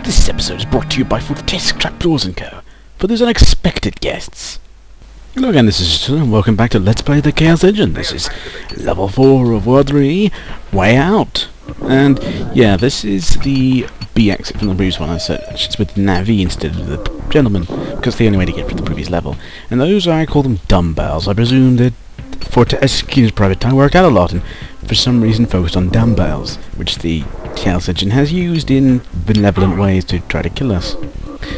This episode is brought to you by Futuresque Trapdoors & Co. for those unexpected guests. Hello again, this is Justin, and welcome back to Let's Play the Chaos Engine. This is level 4 of World 3, Way Out. And yeah, this is the B exit from the previous one. I said it's with Navi instead of the gentleman, because it's the only way to get through the previous level. And those I call them dumbbells. I presume that Fortescue's private time worked out a lot, and for some reason focused on dumbbells, which the Chaos Engine has used in benevolent ways to try to kill us.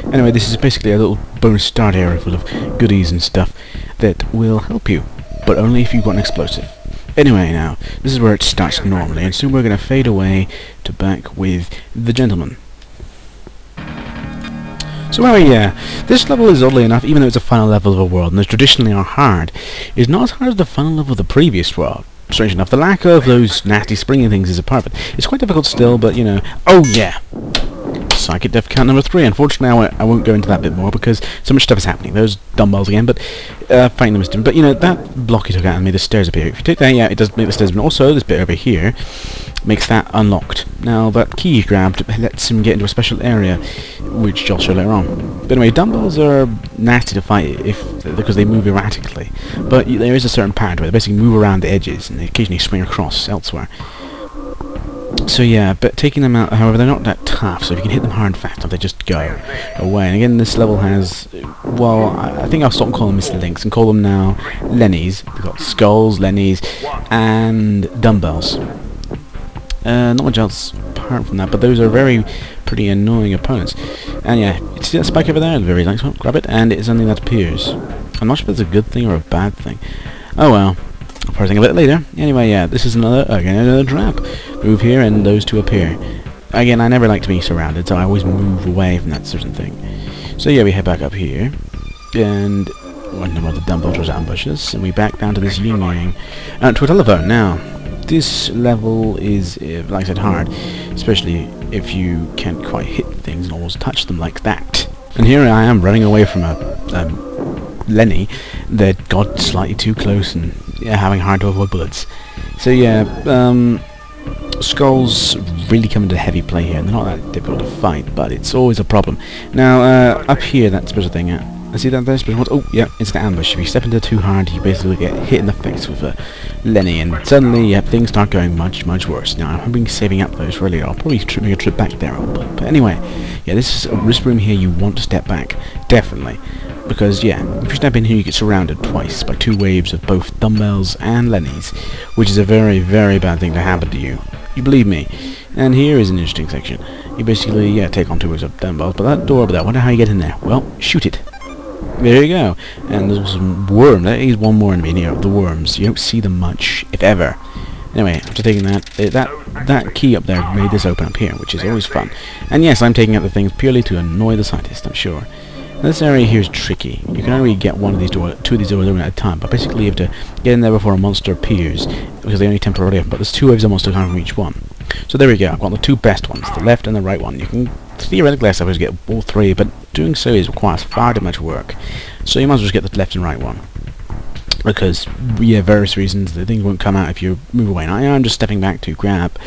Anyway, this is basically a little bonus start area full of goodies and stuff that will help you, but only if you've got an explosive. Anyway, now, this is where it starts normally, and soon we're going to fade away to back with the gentleman. So anyway, yeah, this level is, oddly enough, even though it's a final level of a world, and those traditionally are hard, is not as hard as the final level of the previous world. Strange enough, the lack of those nasty springing things is a part of it. It's quite difficult still, but, you know... Oh, yeah! Psychic Death Count number 3. Unfortunately, I won't go into that bit more, because so much stuff is happening. Those dumbbells again, but... fighting them is different. But, you know, that block he took out and made the stairs appear. If you take that, yeah, it does make the stairs, but also this bit over here makes that unlocked. Now, that key he grabbed lets him get into a special area, which I'll show later on. But anyway, dumbbells are nasty to fight because they move erratically. But there is a certain pattern where they basically move around the edges and they occasionally swing across elsewhere. So yeah, but taking them out, however, they're not that tough, so if you can hit them hard and fast, they just go away. And again, this level has, well, I think I'll stop calling them Mr. Links and call them now Lennies. They've got skulls, Lennies, and dumbbells. Not much else apart from that, but those are pretty annoying opponents. And yeah, you see that spike over there? Very nice one. Grab it, and it's something that appears. I'm not sure if it's a good thing or a bad thing. Oh well. I'll probably think of it later. Anyway, yeah, this is another trap. Move here, and those two appear. Again, I never like to be surrounded, so I always move away from that certain thing. So yeah, we head back up here, and one of the dumbbells ambushes, and we back down to this yin-yang, to a telephone. Now, this level is, like I said, hard, especially if you can't quite hit things and almost touch them like that. And here I am running away from a Lenny that got slightly too close and having hard to avoid bullets. So yeah, skulls really come into heavy play here, and they're not that difficult to fight, but it's always a problem. Now, up here, that special thing, see that there special one? Oh, yeah, it's the ambush. If you step into it too hard, you basically get hit in the face with a Lenny, and suddenly, yeah, things start going much, much worse. Now, I'm hoping saving up those really. I'll probably make a trip back there, but anyway, yeah, this is this room here. You want to step back, definitely. Because, yeah, if you step in here, you get surrounded twice by two waves of both dumbbells and Lennies, which is a very, very bad thing to happen to you. You believe me. And here is an interesting section. You basically, yeah, take on two waves of dumbbells, but that door over there, I wonder how you get in there. Well, shoot it. There you go. And there's some worm. There is one more enemy here, the worms. You don't see them much, if ever. Anyway, after taking that key up there made this open up here, which is always fun. And yes, I'm taking out the things purely to annoy the scientist, I'm sure. This area here is tricky. You can only get two of these doors open at a time, but basically you have to get in there before a monster appears, because they only temporarily open, but there's two waves of monsters coming from each one. So there we go, I've got the two best ones, the left and the right one. You can theoretically, I suppose, get all three, but doing so requires far too much work. So you might as well just get the left and right one. Because, yeah, various reasons, the thing won't come out if you move away. And I'm just stepping back to grab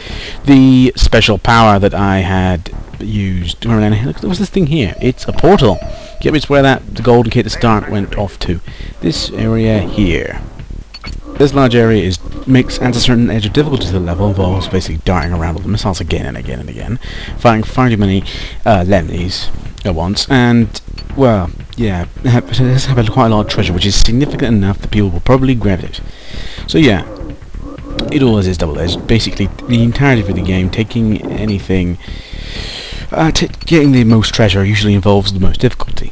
the special power that I had used. Look, there was this thing here. It's a portal. Yep, it's where the golden key to start went off to. This area here. This large area adds a certain edge of difficulty to the level, involves basically darting around all the missiles again and again and again, firing far too many Lennies at once, and, well, yeah, it has quite a lot of treasure, which is significant enough that people will probably grab it. So yeah, it always is double-edged. Basically, the entirety of the game, taking anything, getting the most treasure usually involves the most difficulty.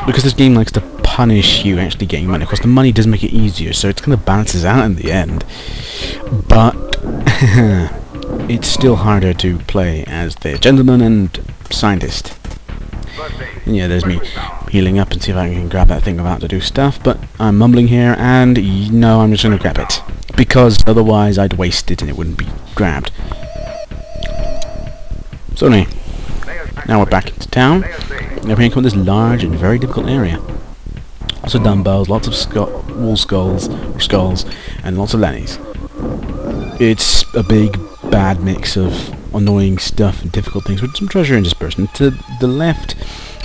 Because this game likes to punish you actually getting money. Of course, the money does make it easier, so it kind of balances out in the end. But it's still harder to play as the gentleman and scientist. And yeah, there's me healing up and see if I can grab that thing about to do stuff, but I'm mumbling here, and no, I'm just going to grab it. Because otherwise I'd waste it and it wouldn't be grabbed. So anyway, now we're back into town. Now we're going to come to this large and very difficult area. Lots of dumbbells, lots of wall skulls, and lots of Lennies. It's a big, bad mix of annoying stuff and difficult things with some treasure interspersed. And to the left,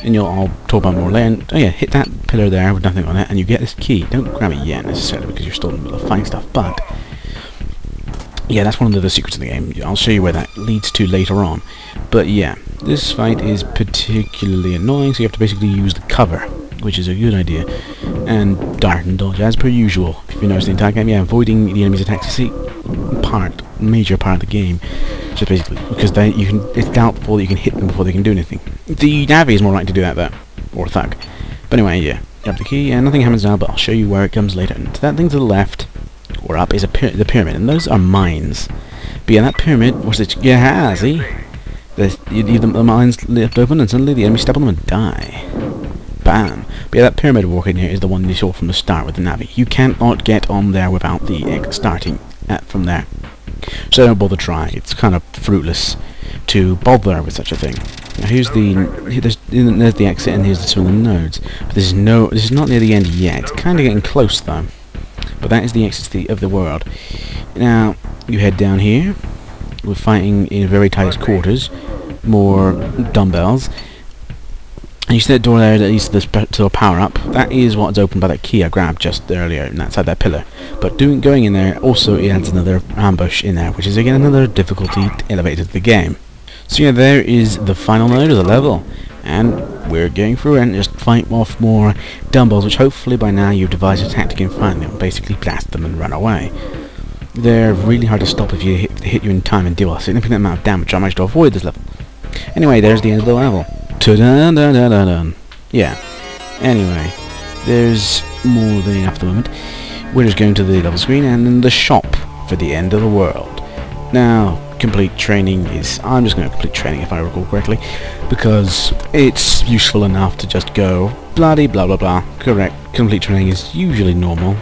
and I'll talk about more later. Oh yeah, hit that pillar there with nothing on it, and you get this key. Don't grab it yet necessarily because you're still in the middle of fighting stuff, but yeah, that's one of the secrets of the game. I'll show you where that leads to later on. But yeah, this fight is particularly annoying, so you have to basically use the cover, which is a good idea, and dart and dodge as per usual. If you notice the entire game, yeah, avoiding the enemy's attacks is a major part of the game. Just basically because it's doubtful that you can hit them before they can do anything. The Navi is more likely to do that though, or Thug. But anyway, yeah, grab the key, and nothing happens now, but I'll show you where it comes later. And that thing to the left or up is the pyramid, and those are mines. But yeah, that pyramid, what's it? Yeah, see, you leave the mines left open, and suddenly the enemy step on them and die. Bam. But yeah, that pyramid walk in here is the one you saw from the start with the Navi. You cannot get on there without the starting from there. So don't bother trying. It's kind of fruitless to bother with such a thing. Now there's the exit, and here's some of the nodes. But this is not near the end yet. It's kind of getting close though. But that is the exit of the world. Now you head down here. We're fighting in very tight quarters. More dumbbells. And you see that door there that leads to a power up. That is what's opened by that key I grabbed just earlier, and that's that pillar. But going in there also adds another ambush in there, which is again another difficulty elevated to the game. So yeah, there is the final node of the level, and we're going through and just fight off more dumbbells, which hopefully by now you've devised a tactic in finding them. Basically blast them and run away. They're really hard to stop if you hit you in time and deal a significant amount of damage. I managed to avoid this level. Anyway, there's the end of the level. Ta-da-da-da-da-da. Yeah. Anyway, there's more than enough at the moment. We're just going to the level screen and then the shop for the end of the world. Now, complete training is... I'm just going to complete training if I recall correctly, because it's useful enough to just go bloody blah blah blah. Correct. Complete training is usually normal.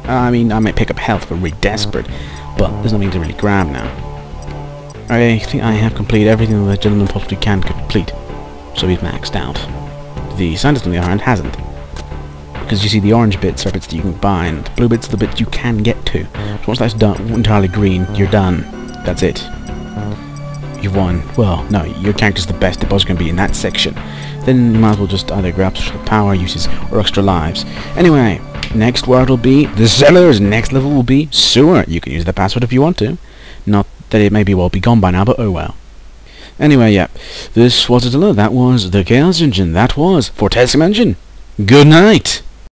I mean, I might pick up health if I'm really desperate, but there's nothing to really grab now. I think I have completed everything that the gentleman possibly can complete. So he's maxed out. The scientist on the other hand hasn't. Because you see the orange bits are bits that you can buy, and the blue bits are the bits you can get to. So once that's done, entirely green, you're done. That's it. You've won. Well, no, your character's the best it was going to be in that section. Then you might as well just either grab special power uses or extra lives. Anyway, next world will be the cellars. Next level will be sewer. You can use the password if you want to. Not that it may be be gone by now, but oh well. Anyway, yeah, this was it. That was the Chaos Engine. That was Fortescue Engine. Good night.